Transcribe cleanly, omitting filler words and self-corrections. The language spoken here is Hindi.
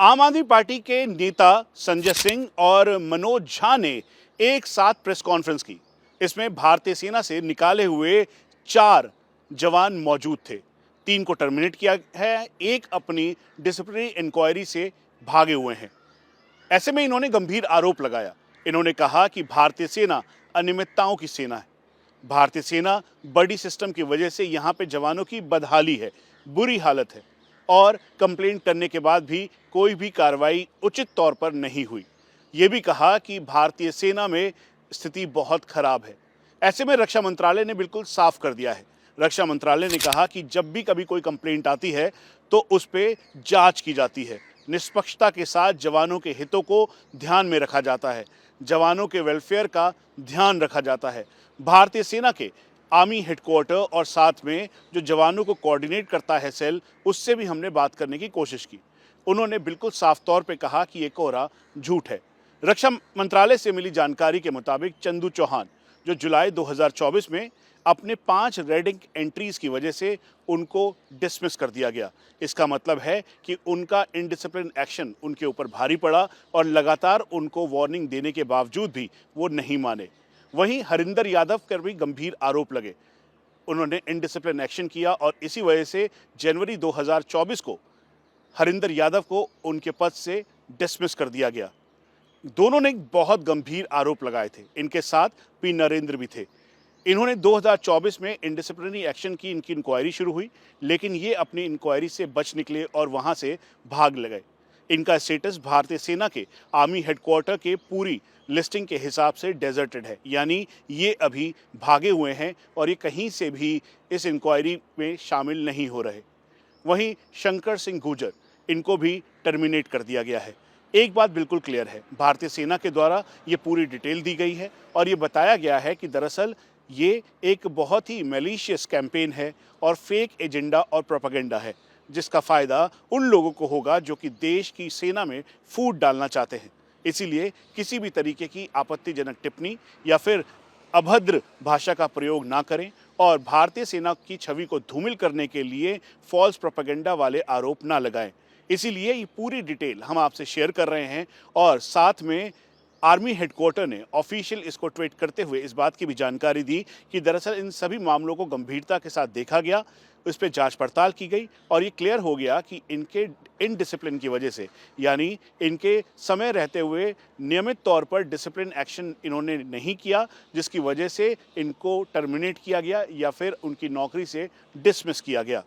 आम आदमी पार्टी के नेता संजय सिंह और मनोज झा ने एक साथ प्रेस कॉन्फ्रेंस की। इसमें भारतीय सेना से निकाले हुए 4 जवान मौजूद थे। 3 को टर्मिनेट किया है, एक अपनी डिसिप्लिनरी इंक्वायरी से भागे हुए हैं। ऐसे में इन्होंने गंभीर आरोप लगाया। इन्होंने कहा कि भारतीय सेना अनियमितताओं की सेना है। भारतीय सेना बड़ी सिस्टम की वजह से यहाँ पे जवानों की बदहाली है, बुरी हालत है और कंप्लेंट करने के बाद भी कोई भी कार्रवाई उचित तौर पर नहीं हुई। ये भी कहा कि भारतीय सेना में स्थिति बहुत खराब है। ऐसे में रक्षा मंत्रालय ने बिल्कुल साफ कर दिया है। रक्षा मंत्रालय ने कहा कि जब भी कभी कोई कंप्लेंट आती है तो उस पर जांच की जाती है। निष्पक्षता के साथ जवानों के हितों को ध्यान में रखा जाता है, जवानों के वेलफेयर का ध्यान रखा जाता है। भारतीय सेना के आर्मी हेडक्वार्टर और साथ में जो जवानों को कोऑर्डिनेट करता है सेल, उससे भी हमने बात करने की कोशिश की। उन्होंने बिल्कुल साफ तौर पे कहा कि ये कोरा झूठ है। रक्षा मंत्रालय से मिली जानकारी के मुताबिक चंदू चौहान, जो जुलाई 2024 में अपने 5 रेडिंग एंट्रीज की वजह से उनको डिसमिस कर दिया गया। इसका मतलब है कि उनका इनडिसिप्लिन एक्शन उनके ऊपर भारी पड़ा और लगातार उनको वार्निंग देने के बावजूद भी वो नहीं माने। वहीं हरिंदर यादव पर भी गंभीर आरोप लगे। उन्होंने इनडिसिप्लिन एक्शन किया और इसी वजह से जनवरी 2024 को हरिंदर यादव को उनके पद से डिसमिस कर दिया गया। दोनों ने बहुत गंभीर आरोप लगाए थे। इनके साथ पी नरेंद्र भी थे। इन्होंने 2024 में इनडिसिप्लिनरी एक्शन की इनकी इंक्वायरी शुरू हुई, लेकिन ये अपनी इंक्वायरी से बच निकले और वहां से भाग गए। इनका स्टेटस भारतीय सेना के आर्मी हेडक्वार्टर के पूरी लिस्टिंग के हिसाब से डेजर्टेड है, यानी ये अभी भागे हुए हैं और ये कहीं से भी इस इंक्वायरी में शामिल नहीं हो रहे। वहीं शंकर सिंह गुर्जर, इनको भी टर्मिनेट कर दिया गया है। एक बात बिल्कुल क्लियर है, भारतीय सेना के द्वारा ये पूरी डिटेल दी गई है और ये बताया गया है कि दरअसल ये एक बहुत ही मैलिशियस कैंपेन है और फेक एजेंडा और प्रोपेगेंडा है, जिसका फ़ायदा उन लोगों को होगा जो कि देश की सेना में फूट डालना चाहते हैं। इसीलिए किसी भी तरीके की आपत्तिजनक टिप्पणी या फिर अभद्र भाषा का प्रयोग ना करें और भारतीय सेना की छवि को धूमिल करने के लिए फॉल्स प्रोपेगेंडा वाले आरोप ना लगाएं। इसीलिए ये पूरी डिटेल हम आपसे शेयर कर रहे हैं और साथ में आर्मी हेडक्वार्टर ने ऑफिशियल इसको ट्वीट करते हुए इस बात की भी जानकारी दी कि दरअसल इन सभी मामलों को गंभीरता के साथ देखा गया, इस पर जांच पड़ताल की गई और ये क्लियर हो गया कि इनके इनडिसिप्लिन की वजह से, यानी इनके समय रहते हुए नियमित तौर पर डिसिप्लिन एक्शन इन्होंने नहीं किया, जिसकी वजह से इनको टर्मिनेट किया गया या फिर उनकी नौकरी से डिसमिस किया गया।